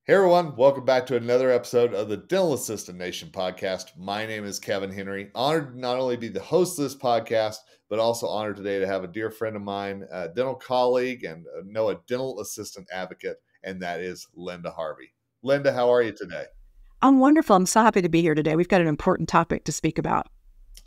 Hey everyone, welcome back to another episode of the Dental Assistant Nation podcast. My name is Kevin Henry. Honored to not only be the host of this podcast, but also honored today to have a dear friend of mine, a dental colleague, and a dental assistant advocate, and that is Linda Harvey. Linda, how are you today? I'm wonderful. I'm so happy to be here today. We've got an important topic to speak about.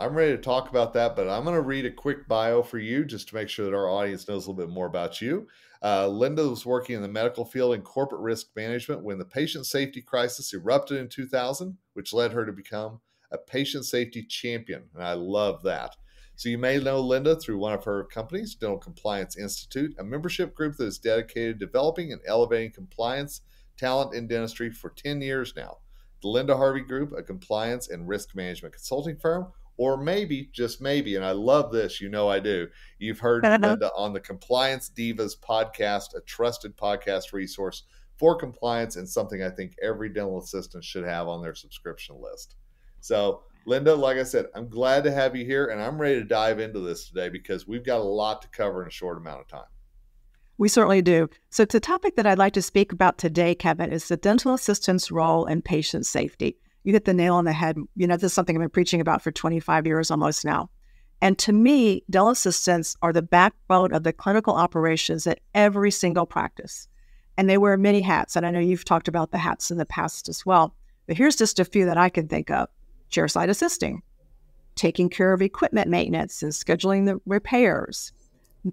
I'm ready to talk about that, but I'm going to read a quick bio for you just to make sure that our audience knows a little bit more about you. Linda was working in the medical field in corporate risk management when the patient safety crisis erupted in 2000, which led her to become a patient safety champion. And I love that. So you may know Linda through one of her companies, Dental Compliance Institute, a membership group that is dedicated to developing and elevating compliance talent in dentistry for 10 years now. The Linda Harvey Group, a compliance and risk management consulting firm, or maybe, just maybe, and I love this, you know I do, you've heard Linda on the Compliance Divas podcast, a trusted podcast resource for compliance and something I think every dental assistant should have on their subscription list. So, Linda, like I said, I'm glad to have you here, and I'm ready to dive into this today because we've got a lot to cover in a short amount of time. We certainly do. So the topic that I'd like to speak about today, Kevin, is the dental assistant's role in patient safety. You hit the nail on the head. You know, this is something I've been preaching about for 25 years almost now. And to me, dental assistants are the backbone of the clinical operations at every single practice. And they wear many hats. And I know you've talked about the hats in the past as well. But here's just a few that I can think of. Chairside assisting, taking care of equipment maintenance and scheduling the repairs.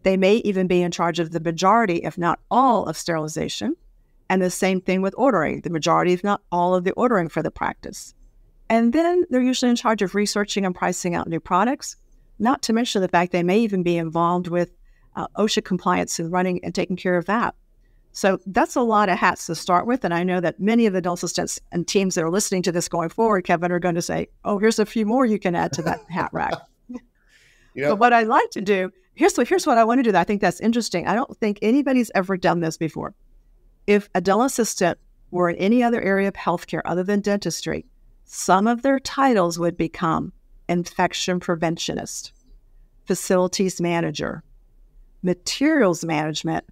They may even be in charge of the majority, if not all, of sterilization. And the same thing with ordering, the majority, if not all, of the ordering for the practice. And then they're usually in charge of researching and pricing out new products, not to mention the fact they may even be involved with OSHA compliance and running and taking care of that. So that's a lot of hats to start with. And I know that many of the dental assistants and teams that are listening to this going forward, Kevin, are going to say, oh, here's a few more you can add to that hat rack. But what I'd like to do, here's what I want to do that I think that's interesting. I don't think anybody's ever done this before. If a dental assistant were in any other area of healthcare other than dentistry, some of their titles would become infection preventionist, facilities manager, materials management,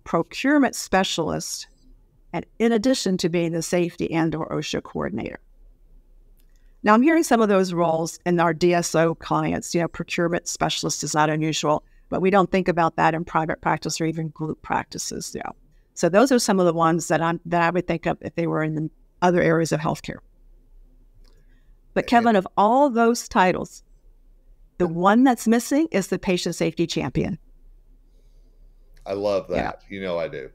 procurement specialist, and in addition to being the safety and or OSHA coordinator. Now, I'm hearing some of those roles in our DSO clients. You know, procurement specialist is not unusual, but we don't think about that in private practice or even group practices. Yeah. So those are some of the ones that I would think of if they were in the other areas of healthcare. But Kevin, of all those titles, the one that's missing is the patient safety champion. I love that. Yeah. You know I do.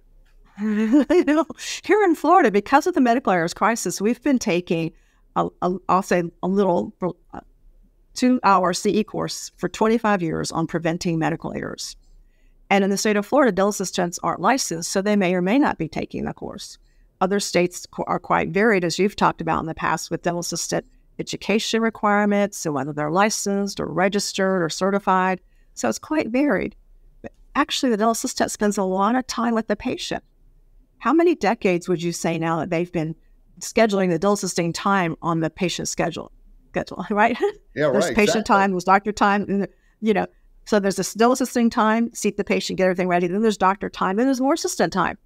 Here in Florida, because of the medical errors crisis, we've been taking, I'll say a little 2-hour CE course for 25 years on preventing medical errors. And in the state of Florida, dental assistants aren't licensed, so they may or may not be taking the course. Other states are quite varied, as you've talked about in the past, with dental assistant education requirements and whether they're licensed or registered or certified. So it's quite varied. But actually, the dental assistant spends a lot of time with the patient. How many decades would you say now that they've been scheduling the dental assisting time on the patient schedule, right? Yeah, right. There's patient time, there's doctor time, you know. So there's this dental assisting time, seat the patient, get everything ready. Then there's doctor time. Then there's more assistant time.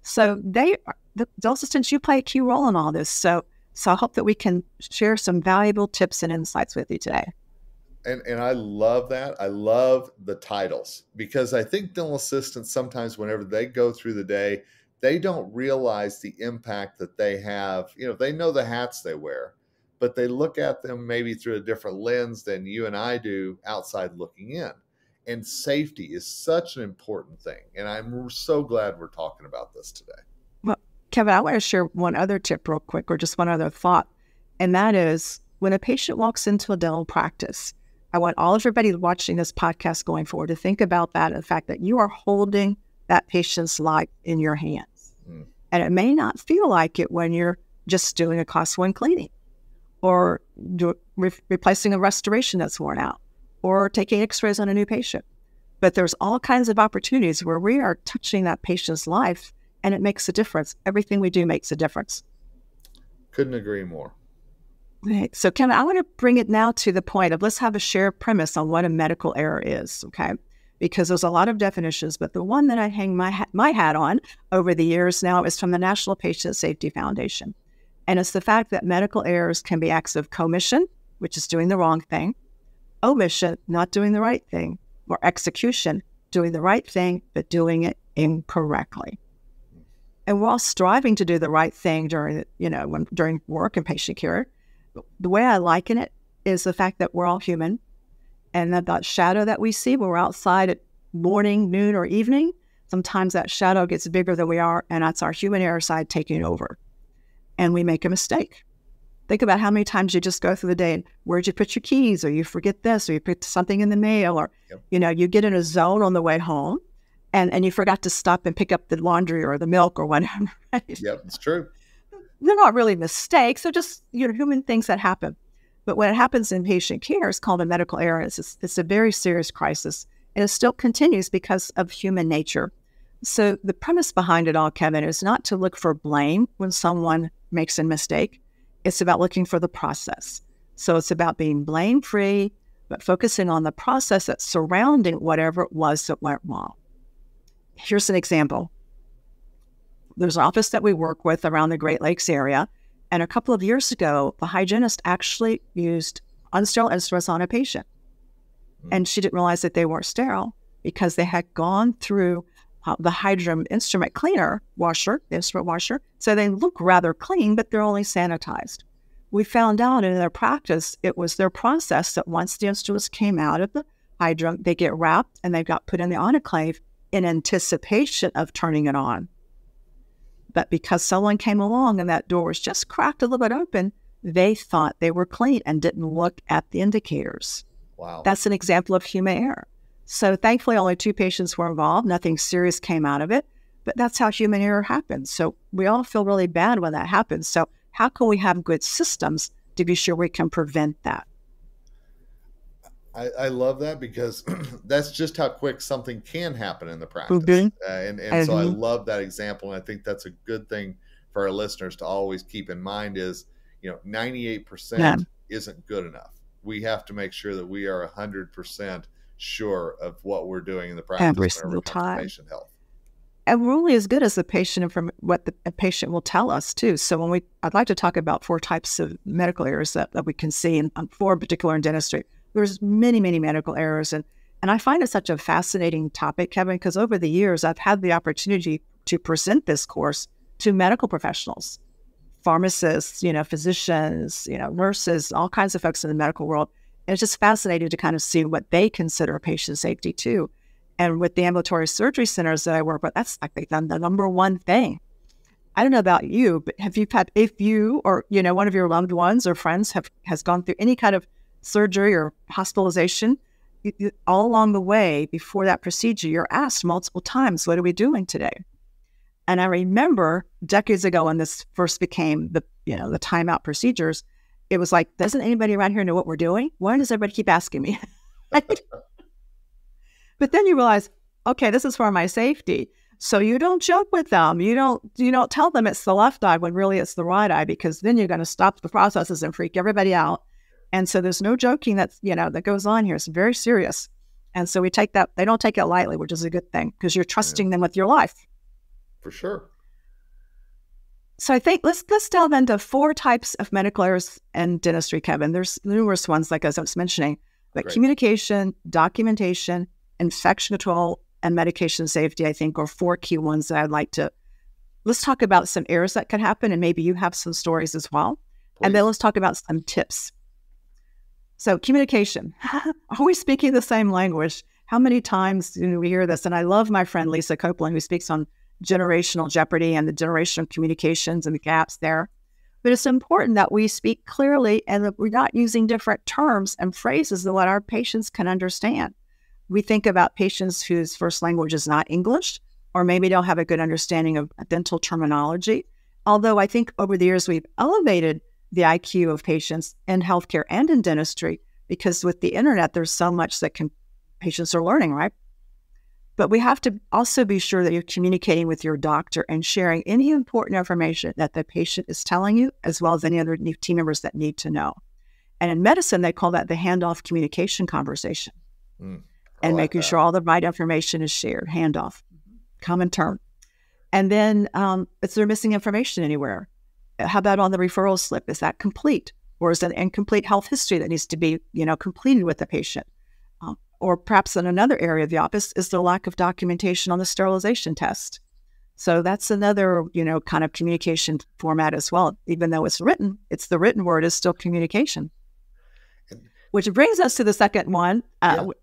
So the dental assistants, you play a key role in all this. So I hope that we can share some valuable tips and insights with you today. And I love that. I love the titles because I think dental assistants sometimes whenever they go through the day, they don't realize the impact that they have. You know, they know the hats they wear, but they look at them maybe through a different lens than you and I do outside looking in. And safety is such an important thing. And I'm so glad we're talking about this today. Well, Kevin, I want to share one other tip real quick, or just one other thought. And that is when a patient walks into a dental practice, I want all of everybody watching this podcast going forward to think about that, and the fact that you are holding that patient's life in your hands. And it may not feel like it when you're just doing a class 1 cleaning or replacing a restoration that's worn out, or taking x-rays on a new patient. But there's all kinds of opportunities where we are touching that patient's life, and it makes a difference. Everything we do makes a difference. Couldn't agree more. Okay. So, Ken, I want to bring it now to the point of let's have a shared premise on what a medical error is, okay? because there's a lot of definitions, but the one that I hang my hat on over the years now is from the National Patient Safety Foundation. And it's the fact that medical errors can be acts of commission, which is doing the wrong thing, omission, not doing the right thing, or execution, doing the right thing, but doing it incorrectly. And we're all striving to do the right thing during work and patient care. The way I liken it is the fact that we're all human, and that shadow that we see when we're outside at morning, noon, or evening, sometimes that shadow gets bigger than we are, and that's our human error side taking over. And we make a mistake. Think about how many times you just go through the day and where'd you put your keys, or you forget this, or you put something in the mail, or, you get in a zone on the way home and you forgot to stop and pick up the laundry or the milk or whatever. Right? Yep, it's true. They're not really mistakes. They're just, human things that happen. But when it happens in patient care, it's called a medical error. It's a very serious crisis, and it still continues because of human nature. So the premise behind it all, Kevin, is not to look for blame when someone makes a mistake. It's about looking for the process. So it's about being blame-free, but focusing on the process that's surrounding whatever it was that went wrong. Here's an example. There's an office that we work with around the Great Lakes area, and a couple of years ago, the hygienist actually used unsterile instruments on a patient. And she didn't realize that they weren't sterile because they had gone through the Hydrum instrument cleaner washer, the instrument washer. So they look rather clean, but they're only sanitized. We found out in their practice, it was their process that once the instruments came out of the Hydrum, they get wrapped and they got put in the autoclave in anticipation of turning it on. But because someone came along and that door was just cracked a little bit open, they thought they were clean and didn't look at the indicators. Wow. That's an example of human error. So thankfully, only 2 patients were involved. Nothing serious came out of it, but that's how human error happens. So we all feel really bad when that happens. So how can we have good systems to be sure we can prevent that? I love that, because that's just how quick something can happen in the practice. So I love that example. And I think that's a good thing for our listeners to always keep in mind is, 98% isn't good enough. We have to make sure that we are 100% sure of what we're doing in the practice every whenever single it comes to time. patient health. And we're only as good as the patient and from what the patient will tell us too. So I'd like to talk about 4 types of medical errors that we can see, and 4 in particular in dentistry. There's many, many medical errors. And I find it such a fascinating topic, Kevin, because over the years, I've had the opportunity to present this course to medical professionals, pharmacists, physicians, nurses, all kinds of folks in the medical world. And it's just fascinating to kind of see what they consider patient safety too. And with the ambulatory surgery centers that I work with, that's like the number one thing. I don't know about you, but if you or, one of your loved ones or friends has gone through any kind of surgery or hospitalization, all along the way before that procedure, you're asked multiple times, what are we doing today? And I remember decades ago when this first became the timeout procedures, it was like, doesn't anybody around here know what we're doing? Why does everybody keep asking me? But then you realize, okay, this is for my safety. So you don't joke with them. You don't tell them it's the left eye when really it's the right eye, because then you're going to stop the processes and freak everybody out. And so there's no joking that goes on here. It's very serious. And so we take that, they don't take it lightly, which is a good thing, because you're trusting them with your life. For sure. So I think let's delve into 4 types of medical errors in dentistry, Kevin. There's numerous ones, like as I was mentioning, but Great. Communication, documentation, infection control, and medication safety, I think, are 4 key ones that I'd like to, let's talk about some errors that could happen, and maybe you have some stories as well. Please. And then let's talk about some tips. So communication, are we speaking the same language? How many times do we hear this? And I love my friend Lisa Copeland, who speaks on generational jeopardy and the generational communications and the gaps there. But it's important that we speak clearly and that we're not using different terms and phrases than what our patients can understand. We think about patients whose first language is not English, or maybe don't have a good understanding of dental terminology. Although I think over the years we've elevated the IQ of patients in healthcare and in dentistry, because with the internet, there's so much that patients are learning, right? But we have to also be sure that you're communicating with your doctor and sharing any important information that the patient is telling you, as well as any other new team members that need to know. And in medicine, they call that the handoff communication conversation. I and like making that. sure all the right information is shared. Handoff, common term. And then if they're missing information anywhere, how about on the referral slip? Is that complete? Or is it an incomplete health history that needs to be, completed with the patient? Or perhaps in another area of the office is the lack of documentation on the sterilization test. So that's another, kind of communication format as well. Even though it's written, it's the written word is still communication. And, Which brings us to the second one,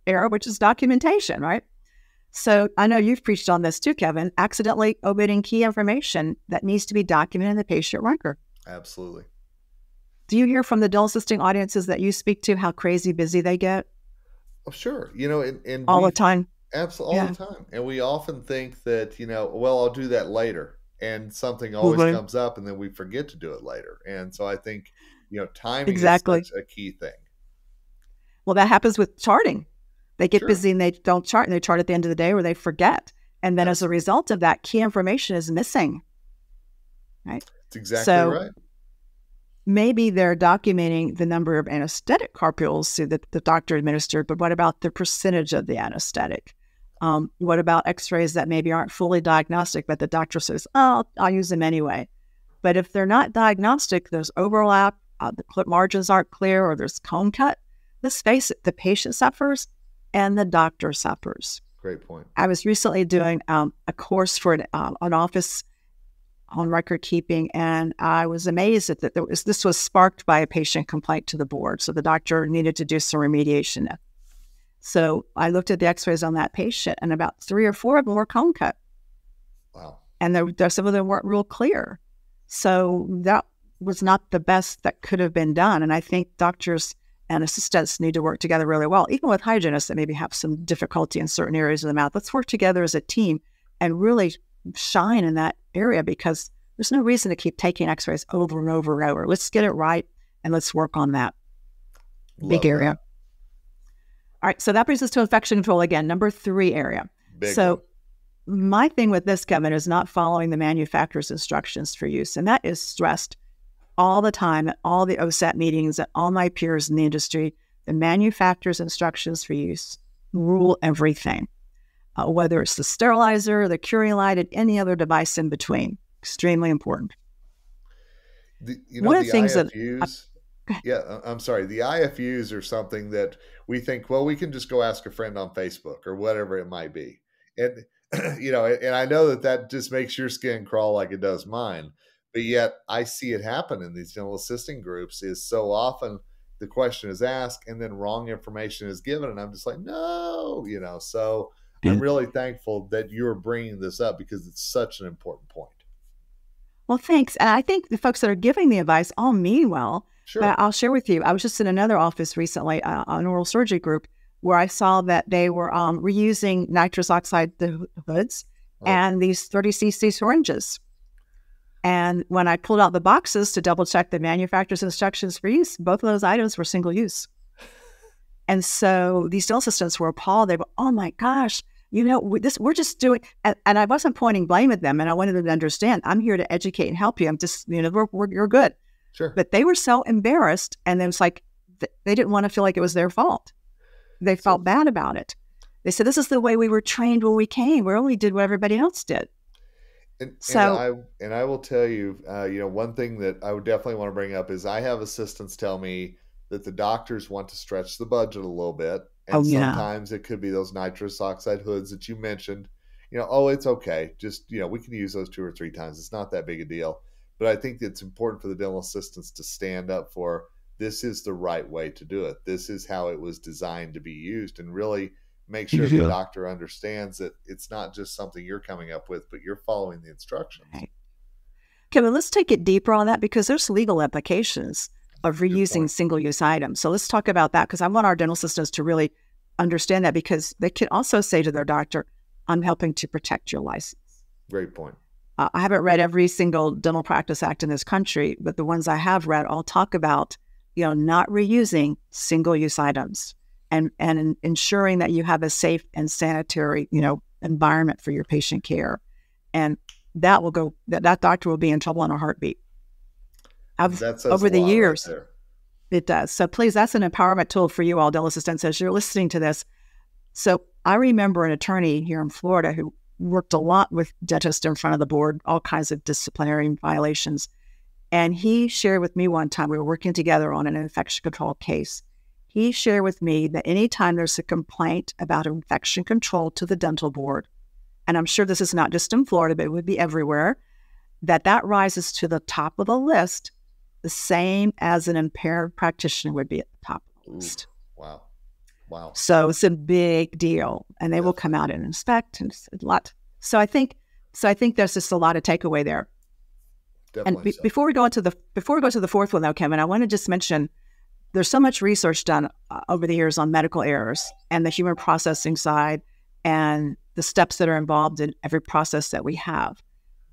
error, which is documentation, right? So I know you've preached on this too, Kevin, accidentally omitting key information that needs to be documented in the patient record. absolutely. Do you hear from the dental assisting audiences that you speak to how crazy busy they get Oh, sure. And all the we time? absolutely all Yeah. the time. And we often think that, well, I'll do that later. And something always Mhm. comes up and then we forget to do it later. And so I think, timing is Exactly. such a key thing. Well, that happens with charting. They get Sure. busy and they don't chart, and they chart at the end of the day or they forget. And then as a Absolutely. result of that, key information is missing, right? That's exactly So right. maybe they're documenting the number of anesthetic carpules that the doctor administered, but what about the percentage of the anesthetic? What about x-rays that maybe aren't fully diagnostic, but the doctor says, oh, I'll use them anyway. But if they're not diagnostic, there's overlap, the clip margins aren't clear, or there's cone cut. Let's face it, the patient suffers and the doctor suffers. Great point. I was recently doing a course for an office on record keeping, and I was amazed that this was sparked by a patient complaint to the board. So the doctor needed to do some remediation. So I looked at the x-rays on that patient, and about 3 or 4 of them were cone cut. Wow. And some of them weren't real clear. So that was not the best that could have been done. And I think doctors and assistants need to work together really well, even with hygienists that maybe have some difficulty in certain areas of the mouth. Let's work together as a team and really shine in that area, because there's no reason to keep taking x-rays over and over and over. Let's get it right and let's work on that big area. That. All right, so that brings us to infection control again, number 3 area. Big so one. my thing with this, Kevin, is not following the manufacturer's instructions for use. And that is stressed all the time at all the OSAT meetings, at all my peers in the industry. The manufacturer's instructions for use rule everything, whether it's the sterilizer, the curing light, and any other device in between. Extremely important. One of the things IFUs, I'm sorry. The IFUs are something that we think, well, we can just go ask a friend on Facebook or whatever it might be. And, and I know that just makes your skin crawl like it does mine. But yet I see it happen in these dental assisting groups is so often the question is asked and then wrong information is given. And I'm just like, no, so I'm really thankful that you're bringing this up because it's such an important point. Well, thanks. And I think the folks that are giving the advice all mean well. Sure. But I'll share with you, I was just in another office recently, an oral surgery group, where I saw that they were reusing nitrous oxide hoods and these 30cc syringes. And when I pulled out the boxes to double check the manufacturer's instructions for use, both of those items were single use. And so these dental assistants were appalled. They were, oh my gosh, we're just doing, and I wasn't pointing blame at them. And I wanted them to understand, I'm here to educate and help you. I'm just, you're good. Sure. But they were so embarrassed, and it was like, they didn't want to feel like it was their fault. They felt bad about it. They said, this is the way we were trained when we came. We only did what everybody else did. And I will tell you, one thing that I would definitely want to bring up is I have assistants tell me that the doctors want to stretch the budget a little bit. And sometimes it could be those nitrous oxide hoods that you mentioned. It's okay. Just, we can use those 2 or 3 times. It's not that big a deal. But I think it's important for the dental assistants to stand up for this is the right way to do it. This is how it was designed to be used, and really make sure the doctor understands that it's not just something you're coming up with, but you're following the instructions. Right. Kevin, let's take it deeper on that, because there's legal implications of reusing single-use items. So let's talk about that, because I want our dental assistants to really understand that, because they can also say to their doctor, I'm helping to protect your license. Great point. I haven't read every single dental practice act in this country, but the ones I have read all talk about, not reusing single-use items and ensuring that you have a safe and sanitary, environment for your patient care. And that doctor will be in trouble in a heartbeat. Over the years, right, it does. So please, that's an empowerment tool for you all, dental assistants, as you're listening to this. So I remember an attorney here in Florida who worked a lot with dentists in front of the board, all kinds of disciplinary violations. And he shared with me one time, we were working together on an infection control case. He shared with me that anytime there's a complaint about infection control to the dental board, and I'm sure this is not just in Florida, but it would be everywhere, that rises to the top of the list, the same as an impaired practitioner would be at the top of the list. Wow. Wow. So it's a big deal, and they will come out and inspect and a lot. So I think there's just a lot of takeaway there. Definitely. And before we go to the fourth one, though, Kevin, I want to just mention there's so much research done over the years on medical errors and the human processing side and the steps that are involved in every process that we have.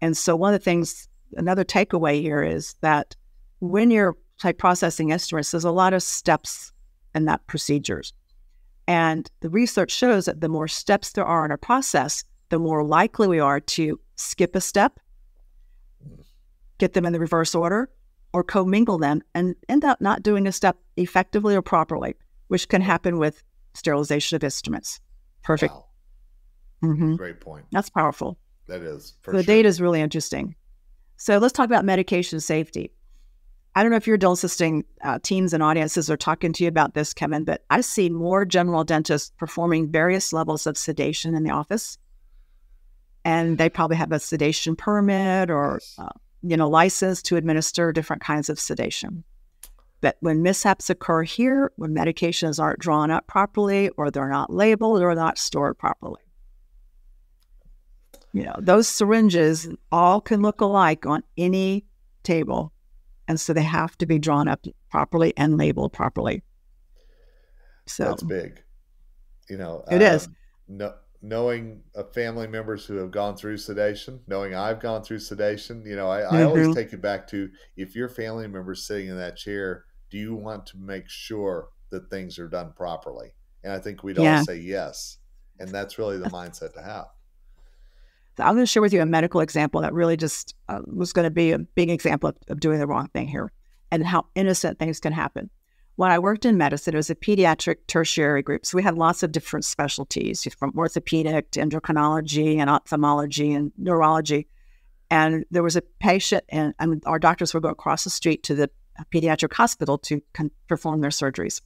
And so one of the things, another takeaway here is that when you're processing instruments, there's a lot of steps in that procedures. And the research shows that the more steps there are in a process, the more likely we are to skip a step, get them in the reverse order, or commingle them and end up not doing a step effectively or properly, which can happen with sterilization of instruments. Perfect. Wow. Mm-hmm. Great point. That's powerful. That is. So the data is really interesting. So let's talk about medication safety. I don't know if your dental assisting teams and audiences are talking to you about this, Kevin, but I see more general dentists performing various levels of sedation in the office. And they probably have a sedation permit or, license to administer different kinds of sedation. But when mishaps occur here, when medications aren't drawn up properly, or they're not labeled, or not stored properly, those syringes all can look alike on any table. And so they have to be drawn up properly and labeled properly. So that's big. It is. Knowing family members who have gone through sedation, knowing I've gone through sedation, I always take it back to, if your family member's sitting in that chair, do you want to make sure that things are done properly? And I think we'd all say yes. And that's really the mindset to have. So I'm going to share with you a medical example that really just was going to be a big example of doing the wrong thing here and how innocent things can happen. When I worked in medicine, it was a pediatric tertiary group. So we had lots of different specialties, from orthopedic to endocrinology and ophthalmology and neurology. And there was a patient, and our doctors would go across the street to the pediatric hospital to perform their surgeries.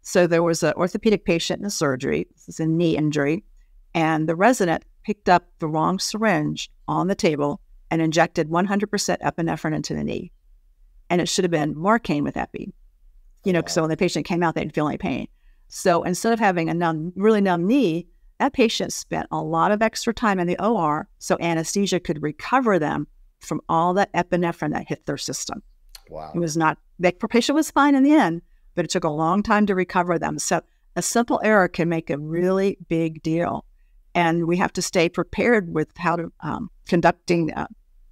So there was an orthopedic patient in the surgery. This is a knee injury. And the resident picked up the wrong syringe on the table and injected 100% epinephrine into the knee. And it should have been Marcaine with epi. So when the patient came out, they didn't feel any pain. So instead of having a really numb knee, that patient spent a lot of extra time in the OR so anesthesia could recover them from all that epinephrine that hit their system. Wow. The patient was fine in the end, but it took a long time to recover them. So a simple error can make a really big deal. And we have to stay prepared with how to conducting,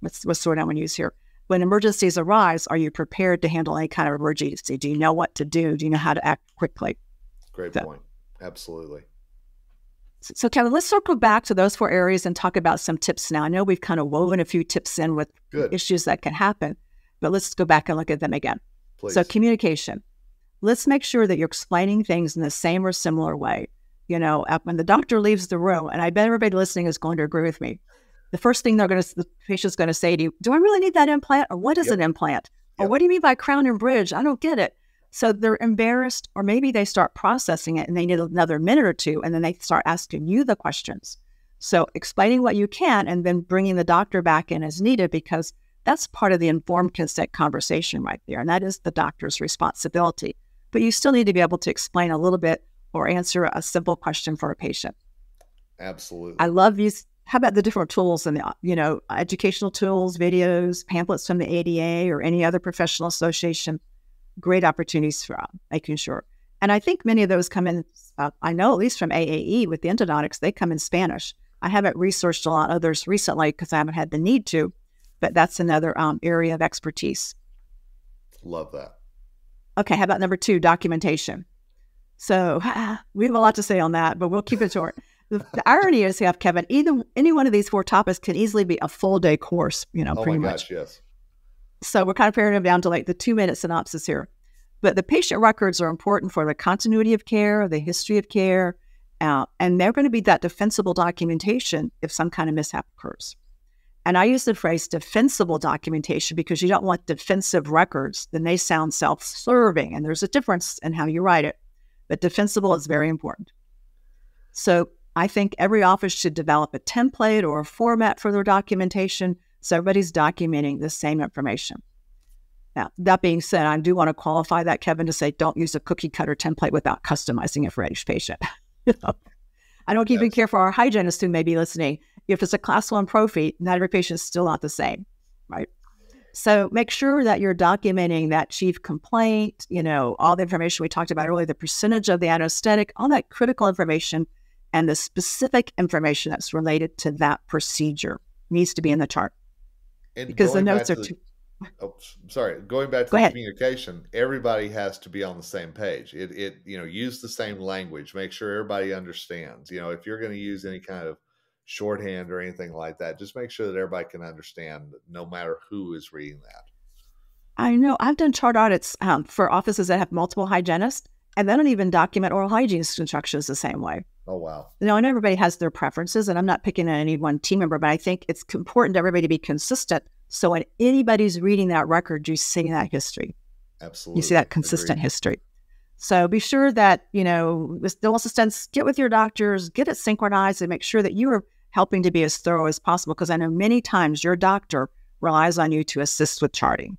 what's the word I want to use here? When emergencies arise, are you prepared to handle any kind of emergency? Do you know what to do? Do you know how to act quickly? Great point. Absolutely. So Kevin, let's circle back to those 4 areas and talk about some tips now. I know we've kind of woven a few tips in with issues that can happen, but let's go back and look at them again. Please. So communication. Let's make sure that you're explaining things in the same or similar way. When the doctor leaves the room, and I bet everybody listening is going to agree with me, the first thing the patient's going to say to you, do I really need that implant? Or what is an implant? Or what do you mean by crown and bridge? I don't get it. So they're embarrassed, or maybe they start processing it and they need another minute or two, and then they start asking you the questions. So explaining what you can and then bringing the doctor back in as needed, because that's part of the informed consent conversation right there. And that is the doctor's responsibility. But you still need to be able to explain a little bit or answer a simple question for a patient. Absolutely. I love these. How about the different tools and the, educational tools, videos, pamphlets from the ADA or any other professional association? Great opportunities for making sure. And I think many of those come in, I know at least from AAE with the endodontics, they come in Spanish. I haven't researched a lot of others recently because I haven't had the need to, but that's another area of expertise. Love that. Okay, how about number 2, documentation? So we have a lot to say on that, but we'll keep it short. The irony is, Kevin, any one of these 4 topics can easily be a full day course, pretty much. Oh my gosh, yes. So we're kind of paring them down to like the 2-minute synopsis here. But the patient records are important for the continuity of care, the history of care, And they're going to be that defensible documentation if some kind of mishap occurs. And I use the phrase defensible documentation because you don't want defensive records. Then they sound self-serving, and there's a difference in how you write it. But defensible is very important. So I think every office should develop a template or a format for their documentation so everybody's documenting the same information. Now, that being said, I do want to qualify that, Kevin, to say don't use a cookie cutter template without customizing it for each patient. I don't even care for our hygienists who may be listening. If it's a class 1 prophy, not every patient is still not the same, right? So make sure that you're documenting that chief complaint, all the information we talked about earlier, the percentage of the anesthetic, all that critical information, and the specific information that's related to that procedure needs to be in the chart. And because the notes are too... Going back to the communication, everybody has to be on the same page. Use the same language. Make sure everybody understands. If you're going to use any kind of shorthand or anything like that, just make sure that everybody can understand, no matter who is reading that. I know. I've done chart audits for offices that have multiple hygienists, and they don't even document oral hygiene instructions the same way. Oh, wow. And everybody has their preferences, and I'm not picking on any one team member, but I think it's important for everybody to be consistent. So when anybody's reading that record, you see that history. Absolutely. You see that consistent history. So be sure that, with dental assistants, get with your doctors, get it synchronized, and make sure that you are helping to be as thorough as possible, because I know many times your doctor relies on you to assist with charting.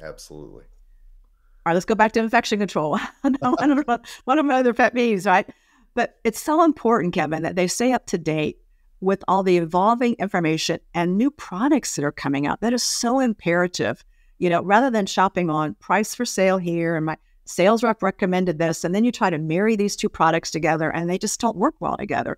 Absolutely. All right, let's go back to infection control. I don't know, one of my other pet peeves, right? But it's so important, Kevin, that they stay up to date with all the evolving information and new products that are coming out. That is so imperative, rather than shopping on price for sale here and my sales rep recommended this, and then you try to marry these two products together and they just don't work well together.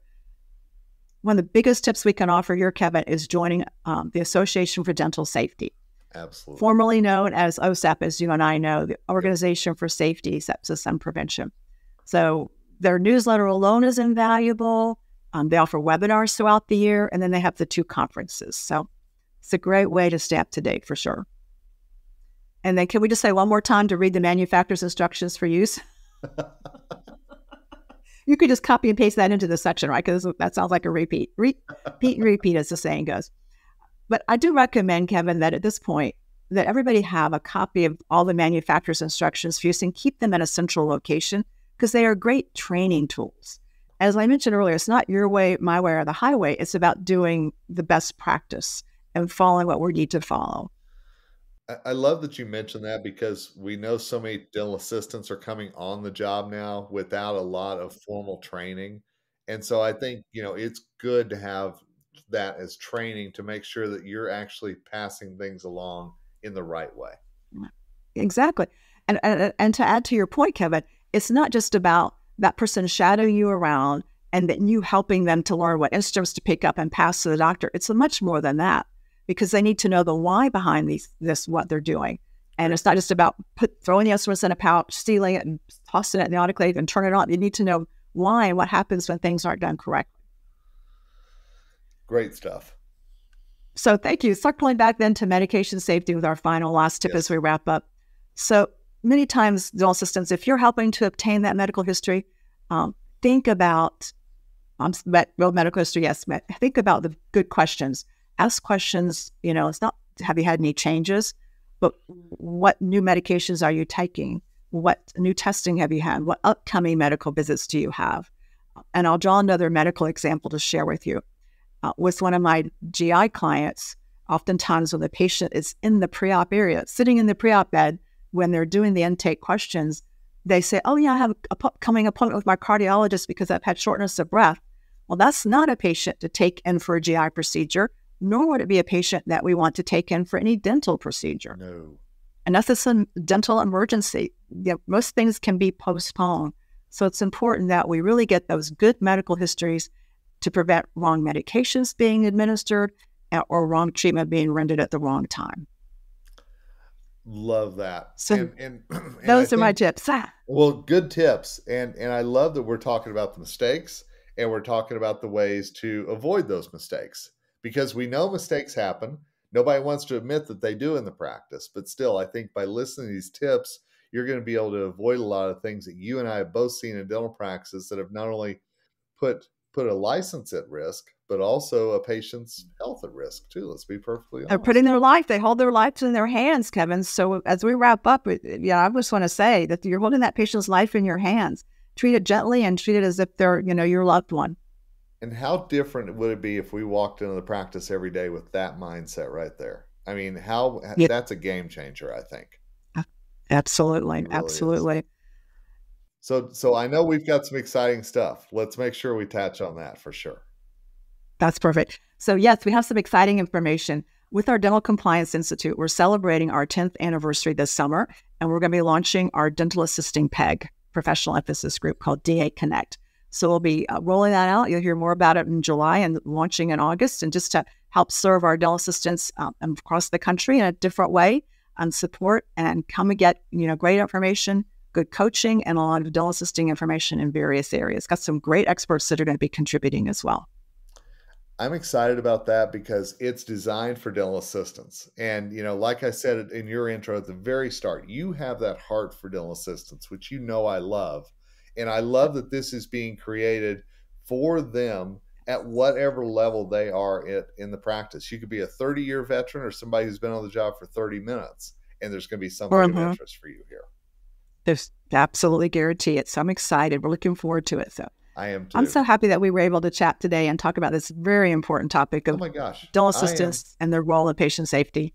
One of the biggest tips we can offer here, Kevin, is joining the Association for Dental Safety. Absolutely. Formerly known as OSAP, as you and I know, the Organization for Safety, Sepsis, and Prevention. So their newsletter alone is invaluable. They offer webinars throughout the year, and then they have the 2 conferences. So it's a great way to stay up to date for sure. And then can we just say one more time to read the manufacturer's instructions for use? You could just copy and paste that into the section, right? Because that sounds like a repeat. Repeat, as the saying goes. But I do recommend, Kevin, that at this point, that everybody have a copy of all the manufacturer's instructions for use and keep them in a central location, because they are great training tools. As I mentioned earlier, it's not your way, my way, or the highway. It's about doing the best practice and following what we need to follow. I love that you mentioned that, because we know so many dental assistants are coming on the job now without a lot of formal training. And so I think, it's good to have that as training to make sure that you're actually passing things along in the right way. Exactly. And to add to your point, Kevin, it's not just about that person shadowing you around and then you helping them to learn what instruments to pick up and pass to the doctor. It's much more than that, because they need to know the why behind what they're doing. And it's not just about throwing the instruments in a pouch, stealing it, and tossing it in the autoclave and turning it on. You need to know why and what happens when things aren't done correctly. Great stuff. So thank you. Circling back then to medication safety with our last tip as we wrap up. So many times, dental assistants, if you're helping to obtain that medical history, think about real medical history. Yes, think about the good questions. Ask questions. It's not have you had any changes, but what new medications are you taking? What new testing have you had? What upcoming medical visits do you have? And I'll draw another medical example to share with you. With one of my GI clients, oftentimes when the patient is in the pre-op area, sitting in the pre-op bed, when they're doing the intake questions, they say, oh yeah, I have a upcoming appointment with my cardiologist because I've had shortness of breath. Well, that's not a patient to take in for a GI procedure, nor would it be a patient that we want to take in for any dental procedure. No. Unless it's a dental emergency. Most things can be postponed. So it's important that we really get those good medical histories to prevent wrong medications being administered or wrong treatment being rendered at the wrong time. Love that. So those are my tips. Well, good tips. And I love that we're talking about the mistakes and we're talking about the ways to avoid those mistakes, because we know mistakes happen. Nobody wants to admit that they do in the practice, but still, I think by listening to these tips, you're going to be able to avoid a lot of things that you and I have both seen in dental practices that have not only put a license at risk, but also a patient's health at risk too. Let's be perfectly They're honest. putting their life, they hold their lives in their hands, Kevin. So as we wrap up, yeah, I just want to say that you're holding that patient's life in your hands. Treat it gently and treat it as if they're, your loved one. And how different would it be if we walked into the practice every day with that mindset right there? I mean, Yeah, that's a game changer, I think. absolutely. It really is. Absolutely. So I know we've got some exciting stuff. Let's make sure we touch on that for sure. That's perfect. So yes, we have some exciting information. With our Dental Compliance Institute, we're celebrating our 10th anniversary this summer, and we're going to be launching our dental assisting PEG, professional emphasis group called DA Connect. So we'll be rolling that out. You'll hear more about it in July and launching in August, and just to help serve our dental assistants across the country in a different way and support and come and get, great information, good coaching, and a lot of dental assisting information in various areas. Got some great experts that are going to be contributing as well. I'm excited about that because it's designed for dental assistants. And, like I said in your intro at the very start, you have that heart for dental assistants, which I love. And I love that this is being created for them at whatever level they are in the practice. You could be a 30-year veteran or somebody who's been on the job for 30 minutes, and there's going to be something of interest for you here. There's absolutely guarantee it. So I'm excited. We're looking forward to it. So I am too. I'm so happy that we were able to chat today and talk about this very important topic of dental assistants and their role in patient safety.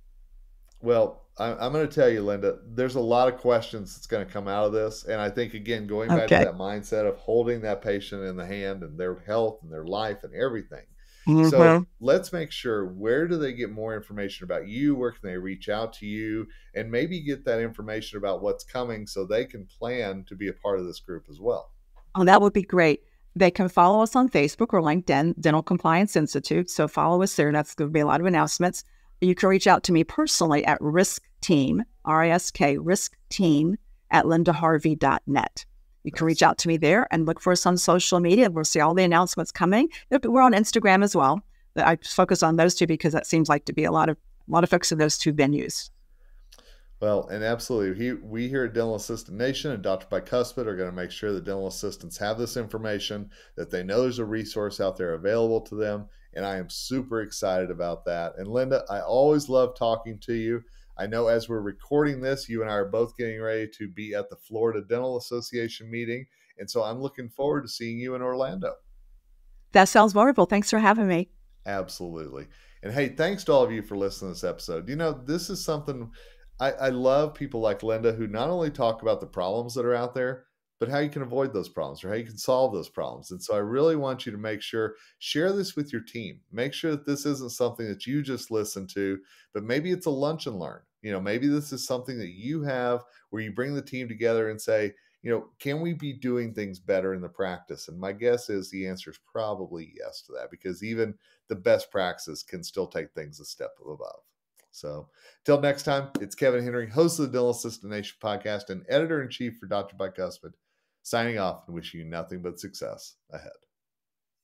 Well, I'm going to tell you, Linda, there's a lot of questions that's going to come out of this. And I think, again, going back to that mindset of holding that patient in the hand and their health and their life and everything. Mm-hmm. So let's make sure, where do they get more information about you? Where can they reach out to you and maybe get that information about what's coming so they can plan to be a part of this group as well? Oh, that would be great. They can follow us on Facebook or LinkedIn, Dental Compliance Institute. So follow us there. That's going to be a lot of announcements. You can reach out to me personally at riskteam, R-I-S-K, riskteam at lindaharvey.net. You can reach out to me there and look for us on social media. We'll see all the announcements coming. We're on Instagram as well. I focus on those two because that seems like to be a lot of folks in those two venues. Well, and absolutely. We here at Dental Assistant Nation and Dr. Bicuspid are going to make sure that dental assistants have this information, that they know there's a resource out there available to them. And I am super excited about that. And Linda, I always love talking to you. I know as we're recording this, you and I are both getting ready to be at the Florida Dental Association meeting. And so I'm looking forward to seeing you in Orlando. That sounds wonderful. Thanks for having me. Absolutely. And hey, thanks to all of you for listening to this episode. This is something I love, people like Linda who not only talk about the problems that are out there, but how you can avoid those problems or how you can solve those problems. And so I really want you to make sure, share this with your team. Make sure that this isn't something that you just listen to, but maybe it's a lunch and learn. Maybe this is something that you have where you bring the team together and say, can we be doing things better in the practice? And my guess is the answer is probably yes to that, because even the best practices can still take things a step above. So till next time, it's Kevin Henry, host of the Dental Assistant Nation podcast and editor-in-chief for Dr. Bicuspid, signing off and wishing you nothing but success ahead.